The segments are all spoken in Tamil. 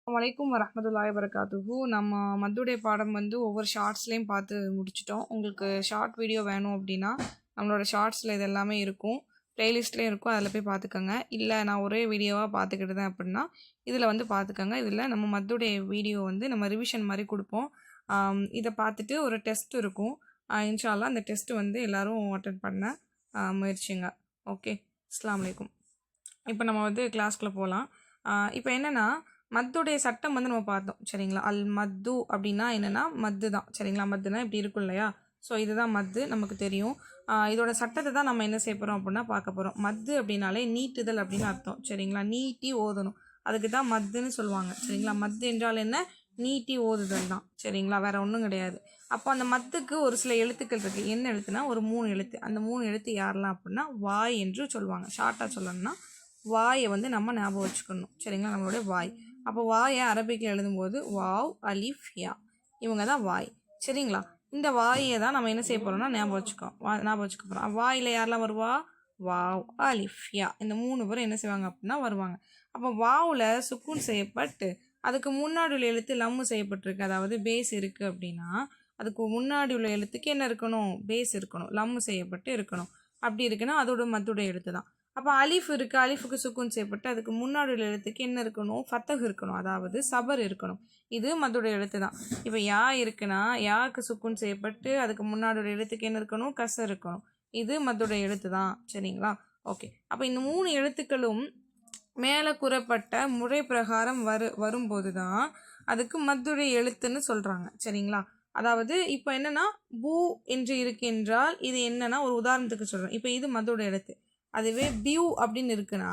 வலைக்கும் வரஹ்மத்துல்லாஹி வபரகாத்துஹு. நம்ம மத்துடைய பாடம் வந்து ஒவ்வொரு ஷார்ட்ஸ்லேயும் பார்த்து முடிச்சிட்டோம். உங்களுக்கு ஷார்ட் வீடியோ வேணும் அப்படின்னா நம்மளோட ஷார்ட்ஸில் இது எல்லாமே இருக்கும், ப்ளேலிஸ்ட்லேயும் இருக்கும், அதில் போய் பார்த்துக்கோங்க. இல்லை நான் ஒரே வீடியோவாக பார்த்துக்கிட்டுதேன் அப்படின்னா இதில் வந்து பார்த்துக்கோங்க. இதில் நம்ம மத்துடைய வீடியோ வந்து நம்ம ரிவிஷன் மாதிரி கொடுப்போம். இதை பார்த்துட்டு ஒரு டெஸ்ட் இருக்கும். இன்ஷா அல்லாஹ் அந்த டெஸ்ட்டு வந்து எல்லோரும் அட்டென்ட் பண்ண முயற்சிங்க. ஓகே, அஸ்ஸலாமு அலைக்கும். இப்போ நம்ம வந்து கிளாஸ்க்குள்ளே போகலாம். இப்போ என்னென்னா மத்துடைய சட்டம் வந்து நம்ம பார்த்தோம் சரிங்களா. அல் மத்து அப்படின்னா என்னென்னா மத்து தான் சரிங்களா. மத்துனா இப்படி இருக்கும் இல்லையா. ஸோ இதுதான் மத்து, நமக்கு தெரியும். இதோட சட்டத்தை தான் நம்ம என்ன செய்ய போகிறோம் அப்படின்னா பார்க்க போகிறோம். மத்து அப்படின்னாலே நீட்டுதல் அப்படின்னு அர்த்தம் சரிங்களா. நீட்டி ஓதணும், அதுக்கு தான் மத்துன்னு சொல்லுவாங்க சரிங்களா. மத்து என்றால் என்ன? நீட்டி ஓதுதல் தான் சரிங்களா, வேற ஒன்றும் கிடையாது. அப்போ அந்த மத்துக்கு ஒரு சில எழுத்துக்கள் இருக்குது. என்ன எழுத்துனா ஒரு 3 எழுத்து. அந்த 3 எழுத்து யாரெல்லாம் அப்படின்னா வாய் என்று சொல்லுவாங்க. ஷார்ட்டாக சொல்லணும்னா வாயை வந்து நம்ம ஞாபகம் வச்சுக்கணும் சரிங்களா, நம்மளுடைய வாய். அப்போ வாயை அரபிக்கில் எழுதும்போது வாவ் அலிஃப் யா, இவங்க தான் வாய் சரிங்களா. இந்த வாயை தான் நம்ம என்ன செய்ய போகிறோம்னா ஞாபகம் வச்சுக்க போகிறோம். வாயில் யாரெல்லாம் வருவா? வாவ் அலிஃப் யா, இந்த 3 பேரும் என்ன செய்வாங்க அப்படின்னா வருவாங்க. அப்போ வாவில் சுக்கூன் செய்யப்பட்டு அதுக்கு முன்னாடி உள்ள எழுத்து லம்மு செய்யப்பட்டிருக்கு, அதாவது பேஸ் இருக்குது அப்படின்னா அதுக்கு முன்னாடி உள்ள எழுத்துக்கு என்ன இருக்கணும்? பேஸ் இருக்கணும், லம்மு செய்யப்பட்டு இருக்கணும். அப்படி இருக்குன்னா அதோட மத்துடைய எழுத்து தான். அப்போ அலிஃப் இருக்குது, அலிஃபுக்கு சுக்கூன் செய்யப்பட்டு அதுக்கு முன்னாடி உள்ள எழுத்துக்கு என்ன இருக்கணும்? ஃபத்தஹ் இருக்கணும், அதாவது சபர் இருக்கணும். இது மத்துடைய எழுத்து தான். இப்போ யா இருக்குன்னா யாவுக்கு சுக்கூன் செய்யப்பட்டு அதுக்கு முன்னாடி உள்ள எழுத்துக்கு என்ன இருக்கணும்? கசர் இருக்கணும். இது மத்துடைய எழுத்து தான் சரிங்களா. ஓகே, அப்போ இந்த 3 எழுத்துக்களும் மேலே கூறப்பட்ட முறை பிரகாரம் வரும்போது தான் அதுக்கு மத்துடைய எழுத்துன்னு சொல்கிறாங்க சரிங்களா. அதாவது இப்போ என்னென்னா பூ என்று இருக்கின்றால் இது என்னன்னா ஒரு உதாரணத்துக்கு சொல்கிறேன். இப்போ இது மத்துடைய எழுத்து. அதுவே பியூ அப்படின்னு இருக்குன்னா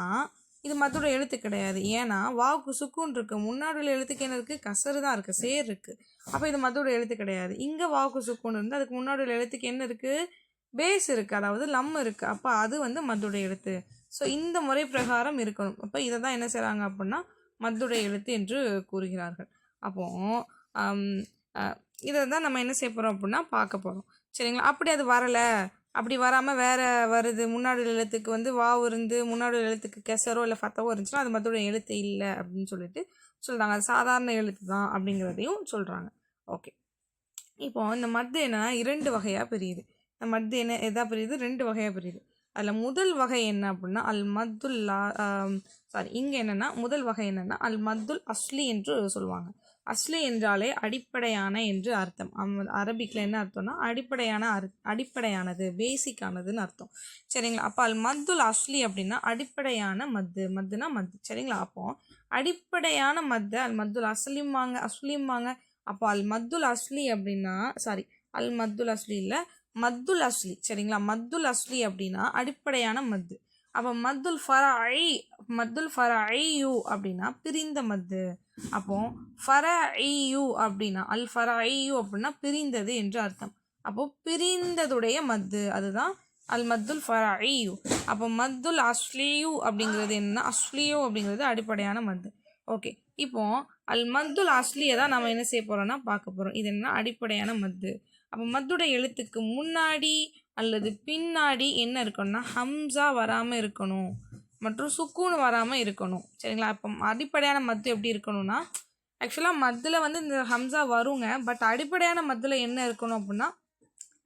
இது மத்தோட எழுத்து கிடையாது. ஏன்னா வாவுக்கு சுக்குன் இருக்கு, முன்னாடி உள்ள எழுத்துக்கு என்ன இருக்குது? கசரு தான் இருக்குது, சேர் இருக்குது. அப்போ இது மத்தோட எழுத்து கிடையாது. இங்கே வாவுக்கு சுக்குன் இருந்து அதுக்கு முன்னாடி உள்ள எழுத்துக்கு என்ன இருக்குது? பேஸ் இருக்குது, அதாவது லம் இருக்குது. அப்போ அது வந்து மத்துடைய எழுத்து. ஸோ இந்த முறை பிரகாரம் இருக்கணும். அப்போ இதை தான் என்ன செய்கிறாங்க அப்படின்னா மத்துடைய எழுத்து என்று கூறுகிறார்கள். அப்போது இதை தான் நம்ம என்ன செய்ய போகிறோம் அப்படின்னா பார்க்க போகிறோம் சரிங்களா. அப்படி அது வரலை, அப்படி வராமல் வேறு வருது, முன்னாடி எழுத்துக்கு வந்து வாவு இருந்து முன்னாடி எழுத்துக்கு கெசரோ இல்லை ஃபத்தவோ இருந்துச்சுன்னா அது மத்தோட எழுத்து இல்லை அப்படின்னு சொல்லிட்டு சொல்கிறாங்க. அது சாதாரண எழுத்து தான் அப்படிங்கிறதையும் சொல்கிறாங்க. ஓகே, இப்போது இந்த மத்து என்னன்னா 2 வகையாக பிரியுது. இந்த மத்து என்ன எதாக பிரியுது? 2 வகையாக பிரியுது. அதில் முதல் வகை என்ன அப்படின்னா அல் மத்துல்லா இங்கே என்னென்னா முதல் வகை என்னென்னா அல் மத்துல் அஸ்லி என்று சொல்லுவாங்க. அஸ்லி என்றாலே அடிப்படையான என்று அர்த்தம். அரபிக்கில் என்ன அர்த்தம்னா அடிப்படையானது, பேசிக்கானதுன்னு அர்த்தம் சரிங்களா. அப்போ அல் மத்துல் அஸ்லி அப்படின்னா அடிப்படையான மத்துனா மத்து சரிங்களா. அப்போ அடிப்படையான மத்து அல் மத்துல் அஸ்லிம்பாங்க. அப்போ அல் மத்துல் அஸ்லி அப்படின்னா அல் மத்துல் அஸ்லி இல்லை, மத்துல் அஸ்லி சரிங்களா. மத்துல் அஸ்லி அப்படின்னா அடிப்படையான மத்து. அப்போ மத்துல் ஃபரஐயு அப்படின்னா பிரிந்த மத்து. அப்போ ஃபரஐயு அப்படின்னா அல் ஃபரஐயு அப்படின்னா பிரிந்தது என்று அர்த்தம். அப்போ பிரிந்ததுடைய மத்து, அதுதான் அல் மத்துல் ஃபரஐயு. அப்போ மத்துல் அஸ்லியு அப்படிங்கிறது என்ன? அஸ்லியு அப்படிங்கிறது அடிப்படையான மத்து. ஓகே, இப்போ அல் மத்துல் அஸ்லியை தான் நம்ம என்ன செய்ய போகிறோம்னா பார்க்க போகிறோம். இது என்ன? அடிப்படையான மத்து. அப்போ மத்துடைய எழுத்துக்கு முன்னாடி அல்லது பின்னாடி என்ன இருக்கணும்னா ஹம்சா வராமல் இருக்கணும் மற்றும் சுக்கூன் வராமல் இருக்கணும் சரிங்களா. இப்போ அடிப்படையான மத்து எப்படி இருக்கணும்னா ஆக்சுவலாக மத்தில் வந்து இந்த ஹம்சா வருங்க, பட் அடிப்படையான மத்தில் என்ன இருக்கணும் அப்படின்னா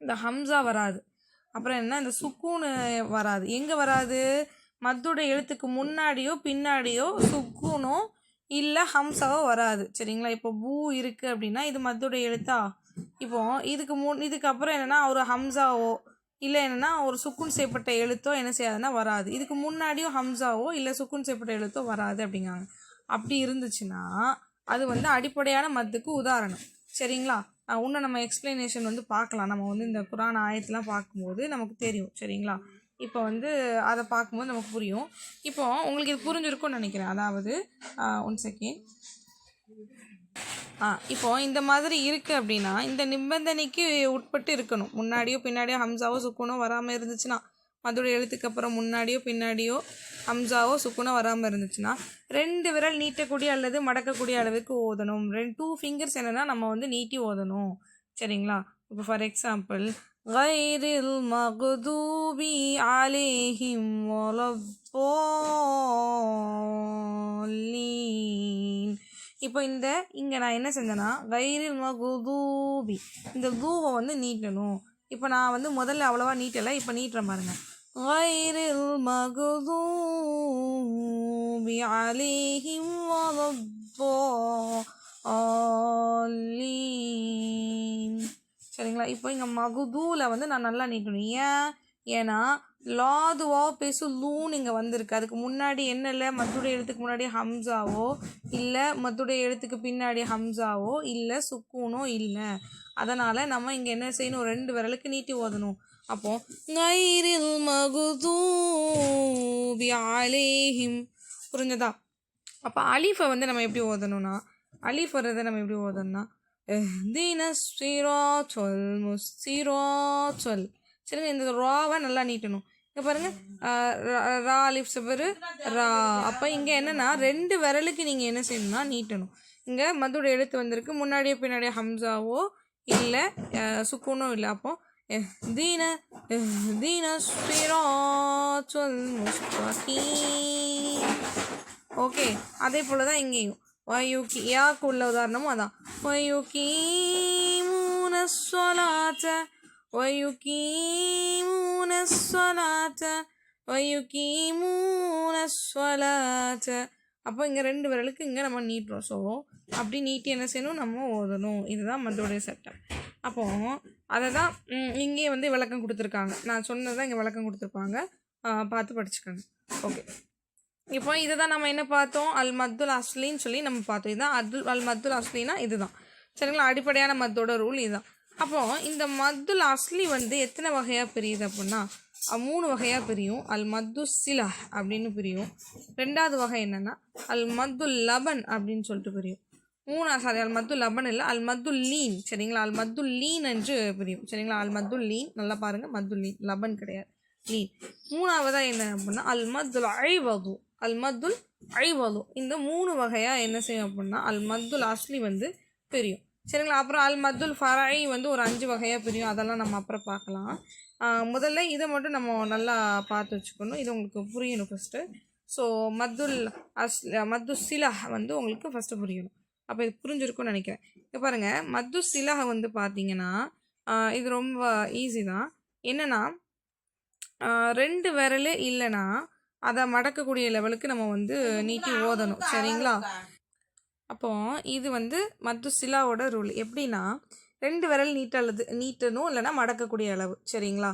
இந்த ஹம்சா வராது, அப்புறம் என்ன இந்த சுக்கூன் வராது. எங்கே வராது? மத்துடைய எழுத்துக்கு முன்னாடியோ பின்னாடியோ சுக்கூனோ இல்லை ஹம்சாவோ வராது சரிங்களா. இப்போ பூ இருக்குது அப்படின்னா இது மத்துடைய எழுத்தா? இப்போ இதுக்கப்புறம் என்னென்னா ஒரு ஹம்சாவோ இல்லை என்னென்னா ஒரு சுக்குன் செய்யப்பட்ட எழுத்தோ என்ன செய்யாதுன்னா வராது. இதுக்கு முன்னாடியும் ஹம்சாவோ இல்லை சுக்குன் செய்யப்பட்ட எழுத்தோ வராது அப்படிங்காங்க. அப்படி இருந்துச்சுன்னா அது வந்து அடிப்படையான மத்துக்கு உதாரணம் சரிங்களா. இன்னும் நம்ம எக்ஸ்பிளனேஷன் வந்து பார்க்கலாம். நம்ம வந்து இந்த குரான் ஆயத்தெலாம் பார்க்கும்போது நமக்கு தெரியும் சரிங்களா. இப்போ வந்து அதை பார்க்கும்போது நமக்கு புரியும். இப்போ உங்களுக்கு இது புரிஞ்சிருக்கும்னு நினைக்கிறேன். அதாவது 1 செகண்ட். இப்போ இந்த மாதிரி இருக்குது அப்படின்னா இந்த நிபந்தனைக்கு உட்பட்டு இருக்கணும். முன்னாடியோ பின்னாடியோ ஹம்சாவோ சுக்குனோ வராமல் இருந்துச்சுன்னா, அதோட எழுத்துக்கு அப்புறம் முன்னாடியோ பின்னாடியோ ஹம்சாவோ சுக்குனோ வராமல் இருந்துச்சுன்னா 2 விரல் நீட்டக்கூடிய அல்லது மடக்கக்கூடிய அளவுக்கு ஓதணும். 2 ஃபிங்கர்ஸ் என்னென்னா நம்ம வந்து நீட்டி ஓதணும் சரிங்களா. இப்போ ஃபார் எக்ஸாம்பிள் கைரில் மக்தூபி அலைஹிம் வலத்தல்லீன், இப்போ இங்கே நான் என்ன செஞ்சேன்னா கைரில் மகுதூபி இந்த தூவை வந்து நீட்டணும். இப்போ நான் வந்து முதல்ல அவ்வளோவா நீட்டலை, இப்போ நீட்டுறேன் பாருங்கள். கைரில் மகுதூபி அலைஹிம் வலத்தோல்லீன். சரிங்களா? இப்போ இங்கே மகுதூவில் வந்து நான் நல்லா நீட்டணும். ஏன்னா லாதுவா பேசு லூன்னு இங்கே வந்திருக்கு. அதுக்கு முன்னாடி என்ன இல்லை, மத்துடைய எழுத்துக்கு முன்னாடி ஹம்சாவோ இல்லை, மத்துடைய எழுத்துக்கு பின்னாடி ஹம்சாவோ இல்லை, சுக்கூனோ இல்லை. அதனால் நம்ம இங்கே என்ன செய்யணும், 2 விரலுக்கு நீட்டி ஓதணும். அப்போ கைரில் மகுதூபி அலைஹிம். புரிஞ்சதா? அப்போ அலீஃபை வந்து நம்ம எப்படி ஓதணும்னா, அலீஃப் வர்றதை நம்ம எப்படி ஓதணும்னா இஹ்தினஸ் சிராத்தல் முஸ்திராத்தல். சரிங்க, இந்த ராவை நல்லா நீட்டணும். இங்கே பாருங்கள், ரா அலிஃப் சபரு ரா. அப்போ இங்கே என்னென்னா 2 விரலுக்கு நீங்கள் என்ன செய்யணும்னா நீட்டணும். இங்கே மத்தோட எழுத்து வந்திருக்கு, முன்னாடியே பின்னாடியே ஹம்சாவோ இல்லை சுக்கூனோ இல்லை. அப்போது இஹ்தினஸ் சிராத்தல் முஸ்தகீம். ஓகே, அதே போல் தான் இங்கேயும் வயுக்கி யாக்கு உள்ள உதாரணமும் அதான். வயுகீமூன ஸலாத்த வயுகீமூன ஸலாத்த வயுகீமூன ஸலாத்த. அப்போ இங்கே 2 விரலுக்கு இங்கே நம்ம நீட்டுறோம். ஸோ அப்படி நீட்டி என்ன செய்யணும், நம்ம ஓதணும். இதுதான் மத்தோடைய சட்டம். அப்போது அதை தான் இங்கே வந்து விளக்கம் கொடுத்துருக்காங்க. நான் சொன்னதான் இங்கே விளக்கம் கொடுத்துருப்பாங்க, பார்த்து படிச்சுக்கோங்க. ஓகே, இப்போ இதை தான் நம்ம என்ன பார்த்தோம், அல் மத்துல் அஸ்லின்னு சொல்லி நம்ம பார்த்தோம். இதுதான் அல் மத்துல் அஸ்லினா இதுதான். சரிங்களா? அடிப்படையான மத்தோட ரூல் இதுதான். அப்போது இந்த மத்துல் அஸ்லி வந்து எத்தனை வகையாக பிரியுது அப்படின்னா 3 வகையாக பிரியும். அல் மத்து சிலா அப்படின்னு பிரியும். 2வது வகை என்னென்னா அல் மத்துல் லபன் அப்படின்னு சொல்லிட்டு பிரியும். அல் மத்து லபன் இல்லை, அல் மத்துல் லீன். சரிங்களா? அல் மத்துல் லீன் என்று பிரியும். சரிங்களா? அல் மத்துல் லீன், நல்லா பாருங்கள், மத்துல் லீன், லபன் கிடையாது, லீன். 3வதாக என்ன அப்படின்னா அல் மத்துல் ஐவது. அல் மத்துல் ஐவது. இந்த 3 வகையாக என்ன செய்யும் அப்படின்னா அல் மத்துல் அஸ்லி வந்து பிரியும். சரிங்களா? அப்புறம் அல் மத்துல் ஃபரை வந்து ஒரு 5 வகையாக பிரியும். அதெல்லாம் நம்ம அப்புறம் பார்க்கலாம். முதல்ல இதை மட்டும் நம்ம நல்லா பார்த்து வச்சுக்கணும். இது உங்களுக்கு புரியணும் ஃபஸ்ட்டு. ஸோ மத்து சிலா வந்து உங்களுக்கு ஃபஸ்ட்டு புரியணும். அப்போ இது புரிஞ்சிருக்கும்னு நினைக்கிறேன். இப்போ பாருங்கள், மத்து சிலா வந்து பார்த்தீங்கன்னா இது ரொம்ப ஈஸி தான். என்னென்னா 2 விரல் இல்லைன்னா அதை மடக்கக்கூடிய லெவலுக்கு நம்ம வந்து நீட்டி ஓதணும். சரிங்களா? அப்போது இது வந்து மத்து சிலாவோட ரூல். எப்படின்னா 2 விரல் நீட்டணும், இல்லைனா மடக்கக்கூடிய அளவு. சரிங்களா?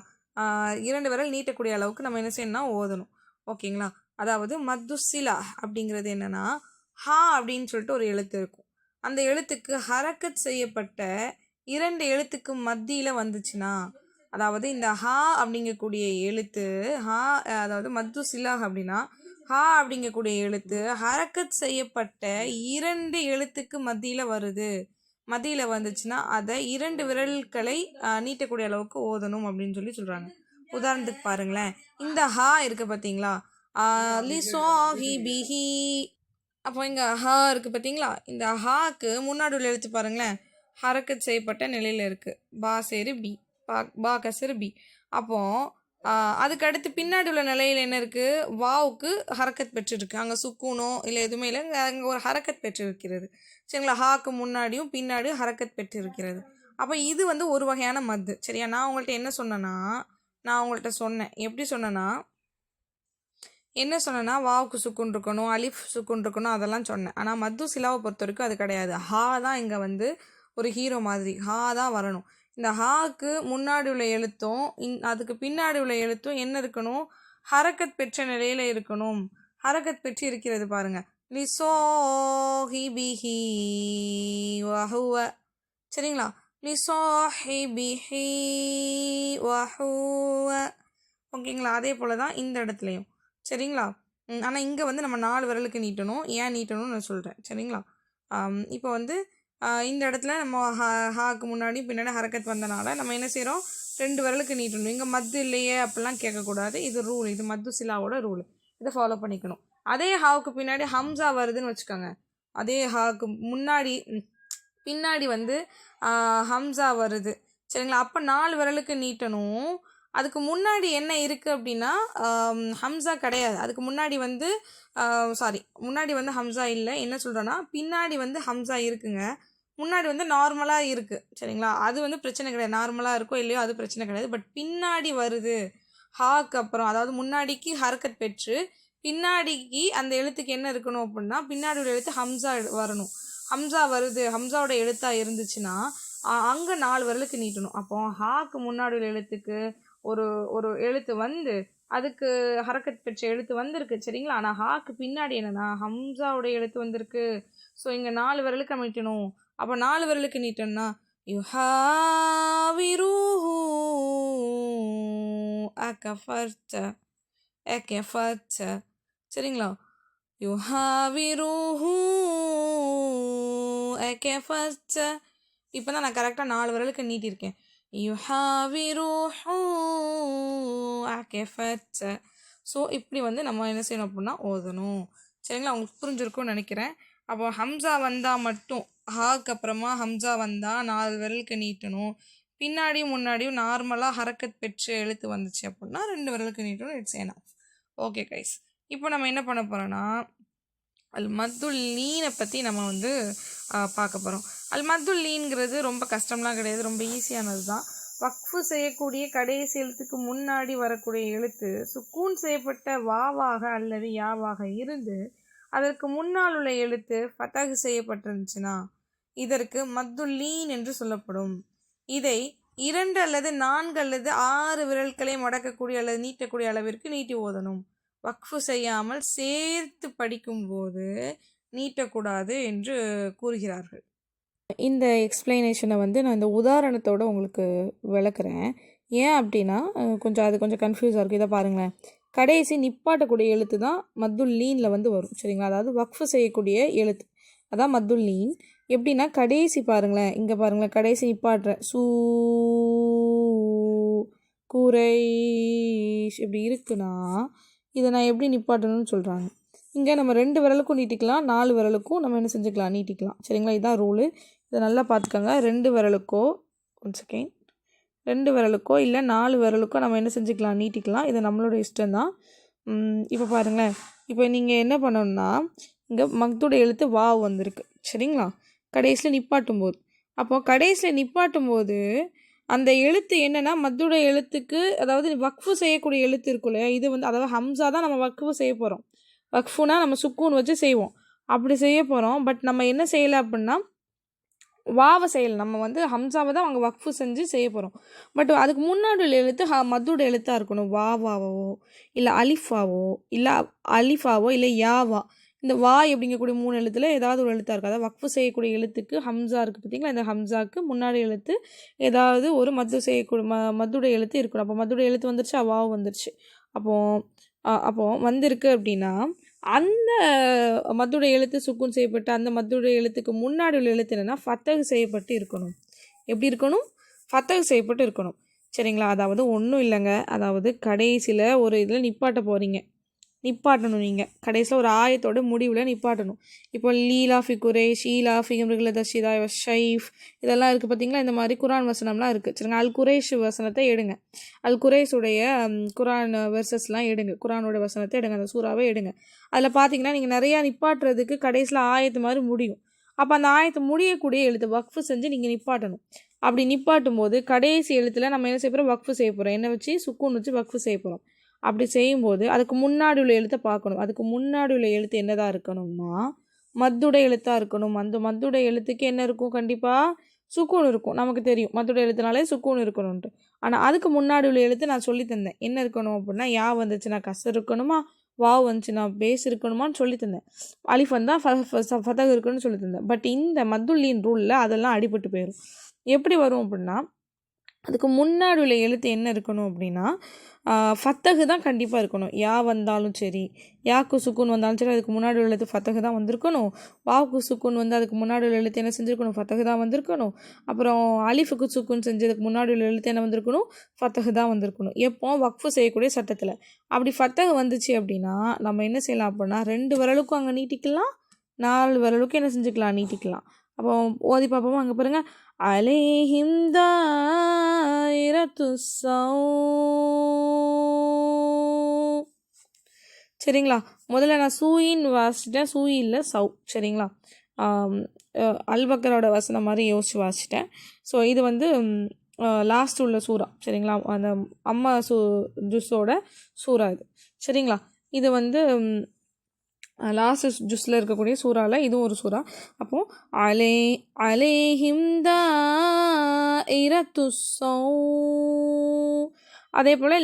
2 விரல் நீட்டக்கூடிய அளவுக்கு நம்ம என்ன செய்யணும்னா ஓதணும். ஓகேங்களா? அதாவது மத்து சிலா அப்படிங்கிறது என்னென்னா ஹா அப்படின்னு சொல்லிட்டு ஒரு எழுத்து இருக்கும். அந்த எழுத்துக்கு ஹரக்கத் செய்யப்பட்ட 2 எழுத்துக்கு மத்தியில் வந்துச்சுன்னா, அதாவது இந்த ஹா அப்படிங்கக்கூடிய எழுத்து அதாவது மத்து சிலா அப்படின்னா ஹா அப்படிங்கக்கூடிய எழுத்து ஹரக்கத் செய்யப்பட்ட 2 எழுத்துக்கு மத்தியில் வந்துச்சுன்னா அதை 2 விரல்களை நீட்டக்கூடிய அளவுக்கு ஓதணும் அப்படின்னு சொல்கிறாங்க. உதாரணத்துக்கு பாருங்களேன், இந்த ஹா இருக்கு பார்த்தீங்களா, லிசாஹிபிஹி. அப்போ இங்கே ஹா இருக்குது பார்த்தீங்களா, இந்த ஹாக்கு முன்னாடி உள்ள எழுத்து பாருங்களேன், ஹரக்கத் செய்யப்பட்ட நிலையில் இருக்குது. பா சேரு பி, பா கசரு பி. அப்போது அதுக்கு அடுத்து பின்னாடி உள்ள நிலையில் என்ன இருக்குது, வாவுக்கு ஹரக்கத் பெற்றிருக்கு. அங்கே சுக்கூனோ இல்லை எதுவுமே இல்லை, அங்கே ஒரு ஹரக்கத் பெற்றிருக்கிறது. சரிங்களா? ஹாக்கு முன்னாடியும் பின்னாடியும் ஹரக்கத் பெற்றிருக்கிறது. அப்போ இது வந்து ஒரு வகையான மத்து. சரியா? நான் உங்கள்கிட்ட என்ன சொன்னேன்னா, எப்படி சொன்னேன்னா வாவுக்கு சுக்குன் இருக்கணும், அலிஃப் சுக்குன் இருக்கணும், அதெல்லாம் சொன்னேன். ஆனால் மத்து சிலாவை பொறுத்த வரைக்கும் அது கிடையாது. ஹா தான் இங்கே வந்து ஒரு ஹீரோ மாதிரி, ஹா தான் வரணும். இந்த ஹாக்கு முன்னாடி உள்ள எழுத்தும் அதுக்கு பின்னாடி உள்ள எழுத்தும் என்ன இருக்கணும், ஹரக்கத் பெற்ற நிலையில் இருக்கணும். ஹரக்கத் பெற்று இருக்கிறது பாருங்கள், லிசோஹிபிஹி வஹுவ. சரிங்களா? லிசோஹிபிஹி வஹுவ. ஓகேங்களா? அதே போல் தான் இந்த இடத்துலையும். சரிங்களா? ஆனால் இங்கே வந்து நம்ம 4 விரலுக்கு நீட்டணும். ஏன் நீட்டணும்னு நான் சொல்கிறேன். சரிங்களா? இப்போ வந்து இந்த இடத்துல நம்ம ஹாக்கு முன்னாடி பின்னாடி ஹரக்கத் வந்தனால நம்ம என்ன செய்கிறோம், 2 விரலுக்கு நீட்டணும். இங்கே மத்து இல்லையே அப்படிலாம் கேட்கக்கூடாது. இது ரூல், இது மத்து சிலாவோட ரூல். இதை ஃபாலோ பண்ணிக்கணும். அதே ஹாவுக்கு பின்னாடி ஹம்சா வருதுன்னு வச்சுக்கோங்க, அதே ஹாவுக்கு பின்னாடி வந்து ஹம்சா வருது. சரிங்களா? அப்போ 4 விரலுக்கு நீட்டணும். அதுக்கு முன்னாடி என்ன இருக்குது அப்படின்னா ஹம்சா கிடையாது. அதுக்கு முன்னாடி வந்து முன்னாடி வந்து ஹம்சா இல்லை. என்ன சொல்கிறேன்னா பின்னாடி வந்து ஹம்சா இருக்குங்க. முன்னாடி வந்து நார்மலாக இருக்குது சரிங்களா. அது வந்து பிரச்சனை கிடையாது. நார்மலாக இருக்கோ இல்லையோ அது பிரச்சனை கிடையாது. பட் பின்னாடி வருது ஹாக்கு அப்புறம், அதாவது முன்னாடிக்கு ஹரக்கத் பெற்று பின்னாடிக்கு அந்த எழுத்துக்கு என்ன இருக்கணும் அப்படின்னா பின்னாடி ஒரு எழுத்து ஹம்சா வரணும். ஹம்சா வருது, ஹம்சாவோட எழுத்தாக இருந்துச்சுன்னா அங்கே 4 விரலுக்கு நீட்டணும். அப்போ ஹாக்கு முன்னாடி உள்ள எழுத்துக்கு ஒரு ஒரு எழுத்து வந்து அதுக்கு ஹரக்கத் பெற்ற எழுத்து வந்திருக்கு சரிங்களா. ஆனால் ஹாக்கு பின்னாடி என்னன்னா ஹம்சாவோட எழுத்து வந்திருக்கு. ஸோ இங்கே 4 விரலுக்கு நம்ம நீட்டணும். அப்போ 4 விரலுக்கு நீட்டோம்னா யுஹாவிருஹு அகஃபர்த அகஃபர்த சரிங்களா. யுஹாவிருஹு அகஃபர்த. இப்போ தான் நான் கரெக்டாக 4 விரலுக்கு நீட்டியிருக்கேன். யுஹாவிருஹு அகஃபர்த. ஸோ இப்படி வந்து நம்ம என்ன செய்யணும் அப்படின்னா ஓதணும் சரிங்களா. உங்களுக்கு புரிஞ்சிருக்கும்னு நினைக்கிறேன். அப்போ ஹம்சா வந்தால் மட்டும், ஹாக்கு அப்புறமா ஹம்சா வந்தால் 4 விரலுக்கு நீட்டணும். பின்னாடியும் முன்னாடியும் நார்மலாக ஹரக்கத் பெற்று எழுத்து வந்துச்சு அப்படின்னா 2 விரலுக்கு நீட்டணும். It's enough. ஓகே கைஸ், இப்போ நம்ம என்ன பண்ண போகிறோன்னா மத்துல் லீனை பற்றி நம்ம வந்து பார்க்க போகிறோம். மத்துல் லீன்கிறது ரொம்ப கஷ்டம்லாம் கிடையாது, ரொம்ப ஈஸியானது தான். வக்ஃபு செய்யக்கூடிய கடைசி எழுத்துக்கு முன்னாடி வரக்கூடிய எழுத்து சுக்கூன் செய்யப்பட்ட வாவாக அல்லது யாவாக இருந்து அதற்கு முன்னால் உள்ள எழுத்து ஃபதஹ் செய்யப்பட்டிருந்துச்சுன்னா இதற்கு மத்துல் லீன் என்று சொல்லப்படும். இதை 2 அல்லது 4 அல்லது 6 விரல்களை மடக்கக்கூடிய அல்லது நீட்டக்கூடிய அளவிற்கு நீட்டி ஓதணும். வக்ஃபு செய்யாமல் சேர்த்து படிக்கும்போது நீட்டக்கூடாது என்று கூறுகிறார்கள். இந்த எக்ஸ்பிளனேஷனை வந்து நான் இந்த உதாரணத்தோடு உங்களுக்கு விளக்குறேன். ஏன் அப்படின்னா கொஞ்சம் கன்ஃபியூஸாக இருக்குது. இதை பாருங்களேன், கடைசி நிப்பாட்டக்கூடிய எழுத்து தான் மத்துல் லீனில் வந்து வரும் சரிங்களா. அதாவது வக்ஃபு செய்யக்கூடிய எழுத்து அதான் மத்துல் லீன். எப்படின்னா கடைசி பாருங்களேன், இங்கே பாருங்களேன், கடைசி நிப்பாட்டுறேன் குரைஷ் இப்படி இருக்குன்னா இதை நான் எப்படி நிப்பாட்டணும்னு சொல்கிறாங்க. இங்கே நம்ம 2 விரலுக்கும் நீட்டிக்கலாம், 4 விரலுக்கும் நம்ம என்ன செஞ்சுக்கலாம், நீட்டிக்கலாம் சரிங்களா. இதுதான் ரூலு. இதை நல்லா பார்த்துக்கோங்க. 2 விரலுக்கோ 2 விரலுக்கோ இல்லை 4 விரலுக்கோ நம்ம என்ன செஞ்சுக்கலாம், நீட்டிக்கலாம். இது நம்மளோட இஷ்டம்தான். இப்போ பாருங்களேன், இப்போ நீங்கள் என்ன பண்ணணும்னா இங்கே மக்தோட எழுத்து வாவ் வந்திருக்கு சரிங்களா கடைசியில் நிப்பாட்டும் போது. அப்போது கடைசியில் நிப்பாட்டும் போது அந்த எழுத்து என்னென்னா மத்தோட எழுத்துக்கு, அதாவது வக்ஃபு செய்யக்கூடிய எழுத்து இருக்கும் இல்லையா, இது வந்து அதாவது ஹம்சா தான் நம்ம வக்ஃபு செய்ய போகிறோம். வக்ஃபுனா நம்ம சுக்கூன் வச்சு செய்வோம், அப்படி செய்ய போகிறோம். பட் நம்ம என்ன செய்யலை அப்படின்னா வாவை செய்யலை, நம்ம வந்து ஹம்சாவை தான் அவங்க வக்ஃபு செஞ்சு செய்ய போகிறோம். பட் அதுக்கு முன்னாடி உள்ள எழுத்து மத்தோட எழுத்தாக இருக்கணும். வாவாவோ இல்லை அலிஃபாவோ இல்லை யாவா. இந்த வா அப்படிங்கக்கூடிய 3 எழுத்தில் ஏதாவது ஒரு எழுத்தாக இருக்குது. அதாவது வக்ஃபு செய்யக்கூடிய எழுத்துக்கு ஹம்சா இருக்குது பார்த்தீங்களா, இந்த ஹம்சாவுக்கு முன்னாடி எழுத்து ஏதாவது ஒரு செய்யக்கூடிய மத்துடைய எழுத்து இருக்கணும். அப்போ மத்துடைய எழுத்து வந்துருச்சு, வாவ் வந்துருச்சு. அப்போது வந்திருக்கு அப்படின்னா அந்த மத்துடைய எழுத்து சுக்கூன் செய்யப்பட்டு அந்த மத்துடைய எழுத்துக்கு முன்னாடி உள்ள எழுத்து என்னென்னா ஃபத்தஹ் செய்யப்பட்டு இருக்கணும். எப்படி இருக்கணும், ஃபத்தஹ் செய்யப்பட்டு இருக்கணும் சரிங்களா. அதாவது ஒன்றும் இல்லைங்க, அதாவது கடைசியில் ஒரு இதில் நிப்பாட்டணும். நீங்கள் கடைசியில் ஒரு ஆயத்தோட முடிவில் நிப்பாட்டணும். இப்போ லீலாஃபி குரேஷ், ஈலாஃபி மிருகலதஷிதா ஷைஃப் இதெல்லாம் இருக்குது பார்த்தீங்களா. இந்த மாதிரி குரான் வசனம்லாம் இருக்குது சரிங்க. அல் குரேஷ் வசனத்தை எடுங்க, அல் குரேஷுடைய குரான் வெர்சஸ்லாம் எடுங்க, குரானோட வசனத்தை எடுங்க, அந்த சூறாவை எடுங்க. அதில் பார்த்தீங்கன்னா நீங்கள் நிறையா நிப்பாட்டுறதுக்கு கடைசியில் ஆயத்து மாதிரி முடியும். அப்போ அந்த ஆயத்தை முடியக்கூடிய எழுத்து வக்ஃபு செஞ்சு நீங்கள் நிப்பாட்டணும். அப்படி நிப்பாட்டும் போது கடைசி எழுத்தில் நம்ம என்ன செய்ய போகிறோம், வக்ஃபு செய்ய போகிறோம். என்ன வச்சு, சுக்கூன் வச்சு வக்ஃபு செய்ய போகிறோம். அப்படி செய்யும்போது அதுக்கு முன்னாடி உள்ள எழுத்தை பார்க்கணும். அதுக்கு முன்னாடி உள்ள எழுத்து என்னதாக இருக்கணும்னா மத்துடைய எழுத்தாக இருக்கணும். அந்த மத்துடைய எழுத்துக்கு என்ன இருக்கும், கண்டிப்பாக சுக்கூன் இருக்கும். நமக்கு தெரியும் மத்துடைய எழுத்துனாலே சுக்கூன் இருக்கணும்ன்ட்டு. ஆனால் அதுக்கு முன்னாடி உள்ள எழுத்து நான் சொல்லி தந்தேன் என்ன இருக்கணும் அப்படின்னா, யா வந்துச்சுன்னா கசர் இருக்கணுமா, வாவ் வந்துச்சுன்னா பேஸ் இருக்கணுமான்னு சொல்லி தந்தேன். அலிஃப் வந்தால் ஃபதஹ் இருக்கணும்னு சொல்லி தந்தேன். பட் இந்த மத்துல்லீன் ரூலில் அதெல்லாம் அடிபட்டு போயிடும். எப்படி வரும் அப்படின்னா அதுக்கு முன்னாடி உள்ள எழுத்து என்ன இருக்கணும் அப்படின்னா ஃபத்தஹு தான் கண்டிப்பாக இருக்கணும். யா வந்தாலும் சரி, யாக்கு சுக்கூன் வந்தாலும் சரி, அதுக்கு முன்னாடி உள்ள எழுத்து ஃபத்தஹு தான் வந்திருக்கணும். வாவுக்கு சுக்கூன் வந்து அதுக்கு முன்னாடி உள்ள எழுத்து என்ன செஞ்சுருக்கணும், ஃபத்தஹு தான் வந்திருக்கணும். அப்புறம் அலிஃபுக்கு சுக்கூன் செஞ்சதுக்கு முன்னாடி உள்ள எழுத்து என்ன வந்திருக்கணும், ஃபத்தஹு தான் வந்திருக்கணும். எப்போ வக்ஃபு செய்யக்கூடிய சட்டத்தில். அப்படி ஃபத்தஹு வந்துச்சு அப்படின்னா நம்ம என்ன செய்யலாம் அப்படின்னா 2 விரலுக்கும் அங்கே நீட்டிக்கலாம், 4 விரலுக்கும் என்ன செஞ்சுக்கலாம், நீட்டிக்கலாம். அப்போ ஓதி பார்ப்போமா? அங்கே பாருங்கள், அலைஹிம் தாயிரத்துஸ்ஸௌ. சரிங்களா? முதல்ல நான் சூயின் வாசிச்சிட்டேன், சூயி இல்லை சௌ. சரிங்களா? அல்பக்கரோட வசனம் மாதிரி யோசிச்சு வாசிச்சிட்டேன். ஸோ இது வந்து லாஸ்ட் உள்ள சூறா. சரிங்களா? அந்த அம்மா ஜுஸோட சூறா இது. சரிங்களா? இது வந்து லாஸ்ட் ஜுஸில் இருக்கக்கூடிய சூறாவில் இதுவும் ஒரு சூறா. அப்போது அலைஹிம் தாயிரத்துஸ்ஸௌ. அதே போல்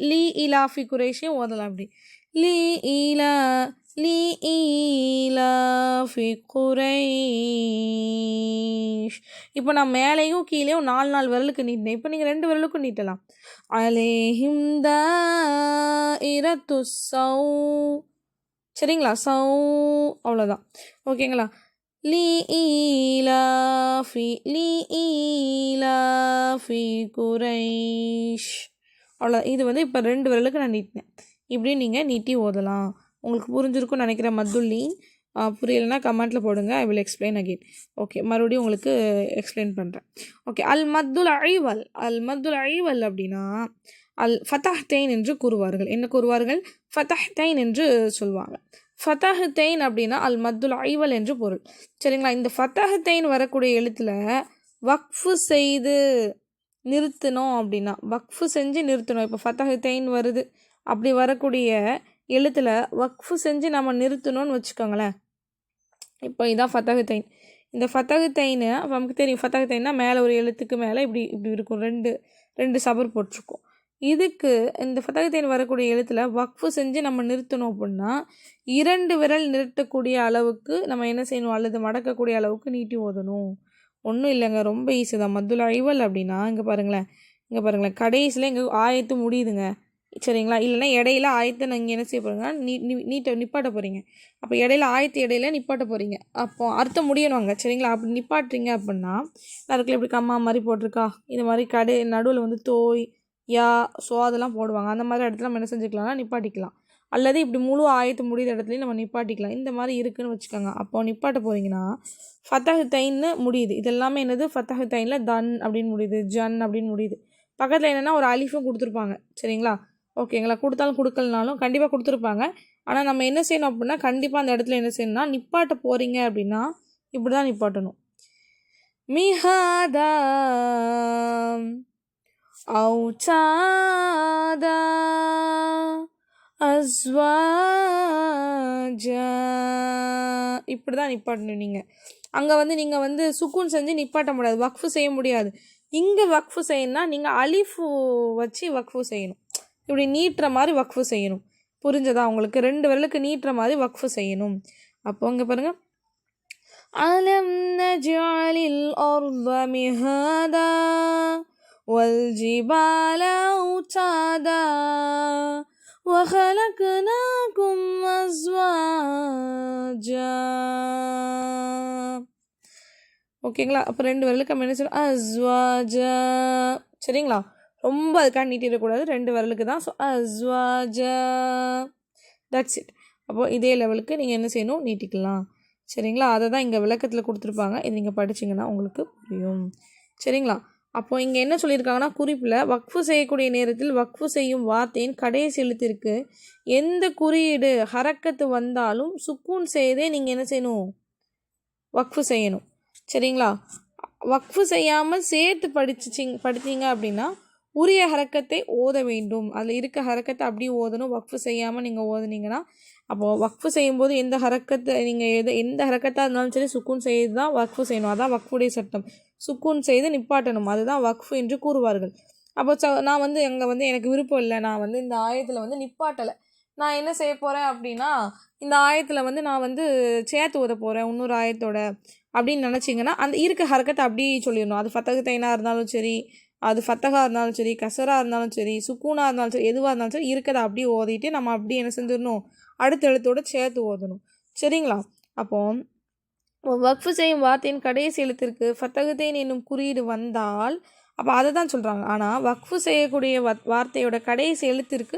லீ இலாஃபி குரேஷியும் ஓதலாம். அப்படி லீலாஃபி குரைஷ். இப்போ நான் மேலேயும் கீழேயும் 4 விரலுக்கு நீட்டினேன். இப்போ நீங்கள் 2 விரலுக்கும் நீட்டலாம். அலைஹிம் தாயிரத்துஸ்ஸௌ. சரிங்களா? சௌ, அவ்வளோதான். ஓகேங்களா? லீலாஃபி குரைஷ். அவ்வளோதான். இது வந்து இப்போ 2 விரலுக்கு நான் நீட்டினேன். இப்படியும் நீங்கள் நீட்டி ஓதலாம். உங்களுக்கு புரிஞ்சிருக்கும்னு நினைக்கிறேன். மத்துல்லி புரியலைன்னா கமெண்ட்டில் போடுங்க. I will explain again. Okay, மறுபடியும் உங்களுக்கு எக்ஸ்பிளைன் பண்ணுறேன். ஓகே, அல் மத்துல் ஐவல் அப்படின்னா ஃபதஹ்தைன் என்று கூறுவார்கள். என்ன கூறுவார்கள்? ஃபதஹ்தைன் என்று சொல்லுவாங்க. ஃபதஹ்தைன் அப்படின்னா அல் மத்துல் ஐவல் என்று பொருள். சரிங்களா? இந்த ஃபதஹ்தைன் வரக்கூடிய எழுத்தில் வக்ஃபு செய்து நிறுத்தணும் அப்படின்னா, வக்ஃபு செஞ்சு நிறுத்தணும். இப்போ ஃபதஹ்தைன் வருது, அப்படி வரக்கூடிய எழுத்தில் வக்ஃபு செஞ்சு நம்ம நிறுத்தணும்னு வச்சுக்கோங்களேன். இப்போ இதான் ஃபதஹ்தைன். இந்த ஃபதஹ்தைன்னு நமக்கு தெரியும். ஃபதஹ்தைன்னா மேலே ஒரு எழுத்துக்கு மேலே இப்படி இப்படி இருக்கும், ரெண்டு சபர் போட்டிருக்கும். இதுக்கு இந்த ஃபதஹ்தைன் வரக்கூடிய எழுத்தில் வக்ஃபு செஞ்சு நம்ம நிறுத்தணும் அப்படின்னா 2 விரல் நிறுத்தக்கூடிய அளவுக்கு நம்ம என்ன செய்யணும், அல்லது மடக்கக்கூடிய அளவுக்கு நீட்டி ஓதணும். ஒன்றும் இல்லைங்க, ரொம்ப ஈஸி தான். மத்துல் ஐவல் அப்படின்னா இங்கே பாருங்களேன், கடைசியில் இங்கே ஆயத்து முடியுதுங்க. சரிங்களா? இல்லைன்னா இடையில ஆயத்தை நீங்கள் என்ன செய்ய போகிறீங்கன்னா நிப்பாட்ட போகிறீங்க. அப்போ இடையில நிப்பாட்ட போகிறீங்க. அப்போ அர்த்தம் முடியணுங்க. சரிங்களா? அப்படி நிப்பாட்டுறீங்க அப்படின்னா அதுக்குள்ள இப்படி கம்மா மாதிரி போட்டிருக்கா, இது மாதிரி நடுவில் வந்து தோய் யா ஸோ அதெல்லாம் போடுவாங்க. அந்த மாதிரி இடத்துல நம்ம என்ன செஞ்சுக்கலாம்னா நிப்பாட்டிக்கலாம். அல்லது இப்படி முழு ஆயத்து முடிகிற இடத்துலையும் நம்ம நிப்பாட்டிக்கலாம். இந்த மாதிரி இருக்குதுன்னு வச்சுக்கோங்க. அப்போ நிப்பாட்ட போகிறீங்கன்னா ஃபதஹ்தைன்னு முடியுது. இதெல்லாமே என்னது? ஃபதஹ்தைனில் தன் அப்படின்னு முடியுது, ஜன் அப்படின்னு முடியுது. பக்கத்தில் என்னென்னா ஒரு அலிஃபும் கொடுத்துருப்பாங்க. சரிங்களா? ஓகேங்களா? கொடுத்தாலும் கொடுக்கலனாலும் கண்டிப்பாக கொடுத்துருப்பாங்க. ஆனால் நம்ம என்ன செய்யணும் அப்படின்னா கண்டிப்பாக அந்த இடத்துல என்ன செய்யணும்னா நிப்பாட்ட போகிறீங்க அப்படின்னா இப்படி தான் நிப்பாட்டணும். மிஹாதா அவுசாதா அஸ்வாஜா, இப்படி தான் நிப்பாட்டணும். அங்கே நீங்கள் வந்து சுக்கூன் செஞ்சு நிப்பாட்ட முடியாது, வக்ஃபு செய்ய முடியாது. இங்கே வக்ஃபு செய்யணும்னா நீங்கள் அலிஃபு வச்சு வக்ஃபு செய்யணும். இப்படி நீட்டுற மாதிரி வக்ஃபு செய்யணும். புரிஞ்சதா உங்களுக்கு? 2 விரலுக்கு நீட்டுற மாதிரி வக்ஃபு செய்யணும். அப்போ இங்கே பாருங்கள், அலம் நஜ்அலில் அர்த மிஹாதா வல் ஜிபால அவ்தாதா வஹலக்னாகும் அஸ்வாஜா. ஓகேங்களா? அப்போ 2 விரலுக்கு நம்ம என்ன செய்யணும்? அஸ்வாஜா. சரிங்களா? ரொம்ப அதுக்காக நீட்டிடக்கூடாது, 2 விரலுக்கு தான். ஸோ அஸ்வாஜா, தட்ஸ் இட். அப்போது இதே லெவலுக்கு நீங்கள் என்ன செய்யணும்? நீட்டிக்கலாம். சரிங்களா? அதை தான் இங்கே விளக்கத்தில் கொடுத்துருப்பாங்க. இது நீங்கள் படிச்சிங்கன்னா உங்களுக்கு புரியும். சரிங்களா? அப்போது இங்கே என்ன சொல்லியிருக்காங்கன்னா, குறிப்பில் வக்ஃபு செய்யக்கூடிய நேரத்தில் வக்ஃபு செய்யும் வார்த்தையின் கடைசி எழுத்திற்கு எந்த குறியீடு ஹரக்கத்து வந்தாலும் சுக்கூன் செய்தே நீங்கள் என்ன செய்யணும்? வக்ஃபு செய்யணும். சரிங்களா? வக்ஃபு செய்யாமல் சேர்த்து படித்தீங்க அப்படின்னா உரிய ஹரக்கத்தை ஓத வேண்டும். அதில் இருக்க ஹரக்கத்தை அப்படியே ஓதணும். வக்ஃபு செய்யாமல் நீங்கள் ஓதுனீங்கன்னா, அப்போது வக்ஃபு செய்யும்போது எந்த ஹரக்கத்தை நீங்கள் எந்த ஹரக்கத்தாக இருந்தாலும் சரி சுக்கூன் செய்து தான் வக்ஃபு செய்யணும். அதான் வக்ஃபுடைய சட்டம். சுக்கூன் செய்து நிப்பாட்டணும். அதுதான் வக்ஃபு என்று கூறுவார்கள். அப்போ நான் வந்து எனக்கு விருப்பம் இல்லை, நான் வந்து இந்த ஆயத்தில் வந்து நிப்பாட்டலை, நான் என்ன செய்ய போகிறேன் அப்படின்னா இந்த ஆயத்தில் வந்து நான் வந்து சேர்த்து ஓத போகிறேன் இன்னொரு ஆயத்தோட அப்படின்னு நினச்சிங்கன்னா அந்த இருக்க ஹரக்கத்தை அப்படியே சொல்லிடணும். அது ஃபதஹ்தைனாக இருந்தாலும் சரி, அது ஃபத்தஹா இருந்தாலும் சரி, கசராக இருந்தாலும் சரி, சுக்கூனாக இருந்தாலும் சரி, எதுவாக இருந்தாலும் சரி இருக்கிறத அப்படியே ஓதிட்டு நம்ம அப்படியே என்ன செஞ்சிடணும்? அடுத்த எழுத்தோடு சேர்த்து ஓதணும். சரிங்களா? அப்போது வக்ஃபு செய்யும் வார்த்தையின் கடைசி எழுத்திற்கு ஃபதஹ்தைன் என்னும் குறியீடு வந்தால் அப்போ அதை தான் சொல்கிறாங்க. ஆனால் வக்ஃபு செய்யக்கூடிய வார்த்தையோட கடைசி எழுத்திற்கு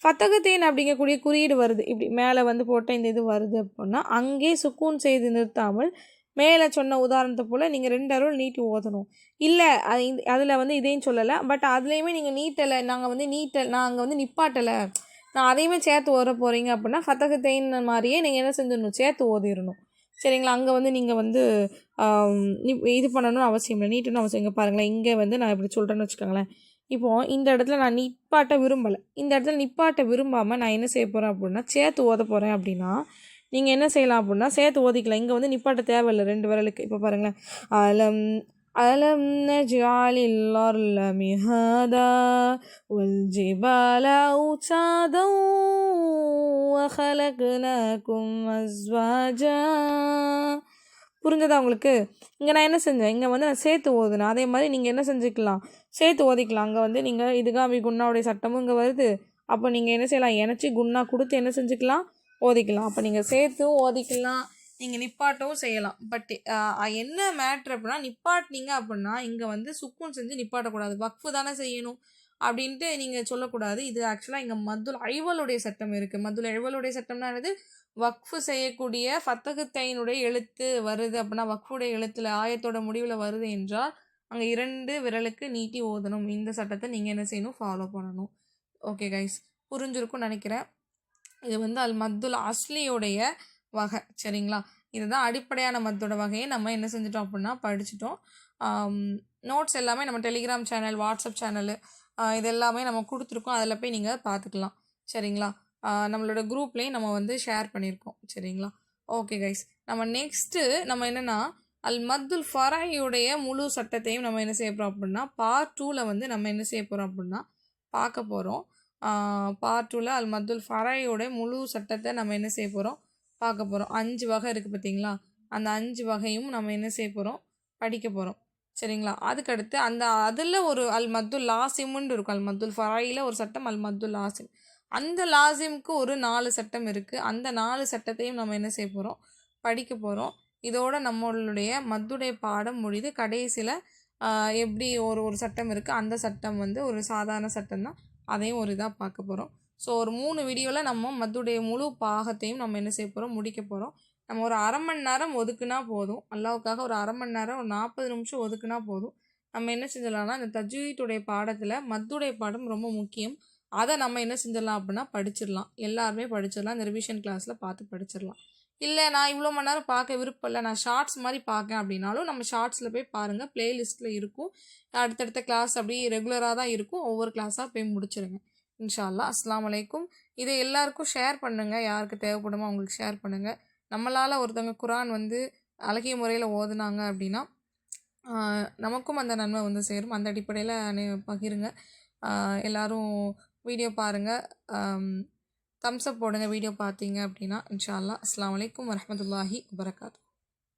ஃபத்தகத்தேன் அப்படிங்கக்கூடிய குறியீடு வருது. இப்படி மேலே வந்து போட்ட இந்த இது வருது அப்படின்னா அங்கே சுக்கூன் செய்து நிறுத்தாமல் மேலே சொன்ன உதாரணத்தை போல் நீங்கள் 2 அருள் நீட்டி ஓதணும். இல்லை அதில் வந்து இதையும் சொல்லலை, பட் அதுலேயுமே நீங்கள் நீட்டலை, நாங்கள் வந்து நிப்பாட்டலை, நான் அதையுமே சேர்த்து ஓத போகிறீங்க அப்படின்னா ஃபத்தகத்தேன் மாதிரியே நீங்கள் என்ன செஞ்சிடணும், சேர்த்து ஓதிடணும். சரிங்களா? அங்கே வந்து நீங்கள் வந்து இது பண்ணணும்னு அவசியம் இல்லை, நீட்டணும்னு அவசியம். இங்கே பாருங்களேன், இங்கே வந்து நான் இப்படி சொல்கிறேன்னு வச்சுக்கோங்களேன். இப்போது இந்த இடத்துல நான் நிப்பாட்ட விரும்பலை, இந்த இடத்துல நிப்பாட்ட விரும்பாமல் நான் என்ன செய்ய போகிறேன் அப்படின்னா சேர்த்து ஓத போகிறேன் அப்படின்னா நீங்கள் என்ன செய்யலாம் அப்படின்னா சேர்த்து ஓதிக்கலாம். இங்கே வந்து நிப்பாட்ட தேவையில்லை 2 விரலுக்கு. இப்போ பாருங்களேன், அலம் அலம் நஜ்அலில் அர்ல மிஹாதா வல் ஜிபால அவ்சாதா வஹலக்னாகும் அஸ்வாஜா. புரிஞ்சதா உங்களுக்கு? இங்கே நான் என்ன செஞ்சேன், இங்கே வந்து நான் சேர்த்து ஓதுனேன். அதே மாதிரி நீங்கள் என்ன செஞ்சுக்கலாம், சேர்த்து ஓதிக்கலாம். அங்கே வந்து நீங்கள் இதுகாமி குன்னாவுடைய சட்டமும் இங்கே வருது. அப்போ நீங்கள் என்ன செய்யலாம், இணைச்சி குன்னா கொடுத்து என்ன செஞ்சுக்கலாம், ஓதிக்கலாம். அப்போ நீங்கள் சேர்த்தும் ஓதிக்கலாம், நீங்கள் நிப்பாட்டவும் செய்யலாம். பட் என்ன மேட்ரு அப்படின்னா, நிப்பாட்டினீங்க அப்படின்னா இங்கே வந்து சுக்கூன் செஞ்சு நிப்பாட்டக்கூடாது, வக்ஃபு தானே செய்யணும் அப்படின்ட்டு நீங்கள் சொல்லக்கூடாது. இது ஆக்சுவலாக இங்கே மத்துல் ஐவலுடைய சட்டம் இருக்குது. மத்துல் ஐவலுடைய சட்டம்னா என்னது, வக்ஃபு செய்யக்கூடிய ஃபத்தகத்தைனுடைய எழுத்து வருது அப்படின்னா, வக்ஃபுடைய எழுத்தில் ஆயத்தோட முடிவில் வருது என்றால் அங்கே 2 விரலுக்கு நீட்டி ஓதணும். இந்த சட்டத்தை நீங்கள் என்ன செய்யணும், ஃபாலோ பண்ணணும். ஓகே கைஸ், புரிஞ்சிருக்கும்னு நினைக்கிறேன். இது வந்து அல் மத்துல் அஸ்லியோடைய வகை. சரிங்களா? இதுதான் அடிப்படையான மத்தோட வகையை நம்ம என்ன செஞ்சிட்டோம் அப்படின்னா படிச்சிட்டோம். நோட்ஸ் எல்லாமே நம்ம டெலிகிராம் சேனல், வாட்ஸ்அப் சேனலு இது எல்லாமே நம்ம கொடுத்துருக்கோம். அதில் போய் நீங்கள் பார்த்துக்கலாம். சரிங்களா? நம்மளோட குரூப்லேயும் நம்ம வந்து ஷேர் பண்ணியிருக்கோம். சரிங்களா? ஓகே கைஸ், நம்ம நெக்ஸ்ட்டு நம்ம என்னென்னா அல் மத்துல் ஃபரையுடைய முழு சட்டத்தையும் நம்ம என்ன செய்ய போகிறோம் அப்படின்னா பார்ட் 2ல் வந்து நம்ம என்ன செய்ய போகிறோம் அப்படின்னா பார்க்க போகிறோம். பார்ட் 2ல் அல் மத்துல் ஃபரையோட முழு சட்டத்தை நம்ம என்ன செய்ய போகிறோம், பார்க்க போகிறோம். 5 வகை இருக்குது பார்த்தீங்களா, அந்த 5 வகையும் நம்ம என்ன செய்ய போகிறோம், படிக்க போகிறோம். சரிங்களா? அதுக்கடுத்து அதில் ஒரு அல் மத்துல் லாசிம்னு இருக்கும். அல் மத்துல் ஃபரையில் ஒரு சட்டம் அல் மத்துல் லாசிம். அந்த லாசிம்க்கு ஒரு 4 சட்டம் இருக்குது. அந்த 4 சட்டத்தையும் நம்ம என்ன செய்ய போகிறோம், படிக்க போகிறோம். இதோட நம்மளுடைய மத்துடைய பாடம் முடியுது. கடைசியில் எப்படி ஒரு சட்டம் இருக்குது, அந்த சட்டம் வந்து ஒரு சாதாரண சட்டம் தான், அதையும் ஒரு இதாக பார்க்க போகிறோம். ஸோ ஒரு 3 வீடியோவில் நம்ம மத்துடைய முழு பாகத்தையும் நம்ம என்ன செய்ய போகிறோம், முடிக்க போகிறோம். நம்ம ஒரு 1/2 மணி நேரம் ஒதுக்குனா போதும், அல்லாவுக்காக ஒரு 1/2 மணி நேரம், ஒரு 40 நிமிஷம் ஒதுக்குனா போதும். நம்ம என்ன செஞ்சிடலாம்னா இந்த தஜ்வீதுடைய பாடத்தில் மத்துடைய பாடம் ரொம்ப முக்கியம். அதை நம்ம என்ன செஞ்சிடலாம் அப்படின்னா படிச்சிடலாம். எல்லாருமே படிச்சிடலாம். இந்த ரிவிஷன் கிளாஸில் பார்த்து படிச்சிடலாம். இல்லை நான் இவ்வளோ மணி நேரம் பார்க்க விருப்பம் இல்லை, நான் ஷார்ட்ஸ் மாதிரி பார்க்கேன் அப்படின்னாலும் நம்ம ஷார்ட்ஸில் போய் பாருங்கள், ப்ளேலிஸ்ட்டில் இருக்கும். அடுத்தடுத்த கிளாஸ் அப்படி ரெகுலராக தான் இருக்கும். ஒவ்வொரு கிளாஸாக போய் முடிச்சிருங்க இன்ஷா அல்லாஹ். அஸ்ஸலாமு அலைக்கும். இதை எல்லாருக்கும் ஷேர் பண்ணுங்கள், யாருக்கு தேவைப்படுமோ அவங்களுக்கு ஷேர் பண்ணுங்கள். நம்மளால் ஒருத்தவங்க குரான் வந்து அழகிய முறையில் ஓதுனாங்க அப்படின்னா நமக்கும் அந்த நன்மை வந்து சேரும். அந்த அடிப்படையில் பகிருங்க. எல்லோரும் வீடியோ பாருங்கள், தம்ஸ் அப் போடுங்க வீடியோ பார்த்தீங்க அப்படின்னா இன்ஷா அல்லாஹ். அஸ்ஸலாமு அலைக்கும் வரஹ்மத்துல்லாஹி வபரகாத்துஹு.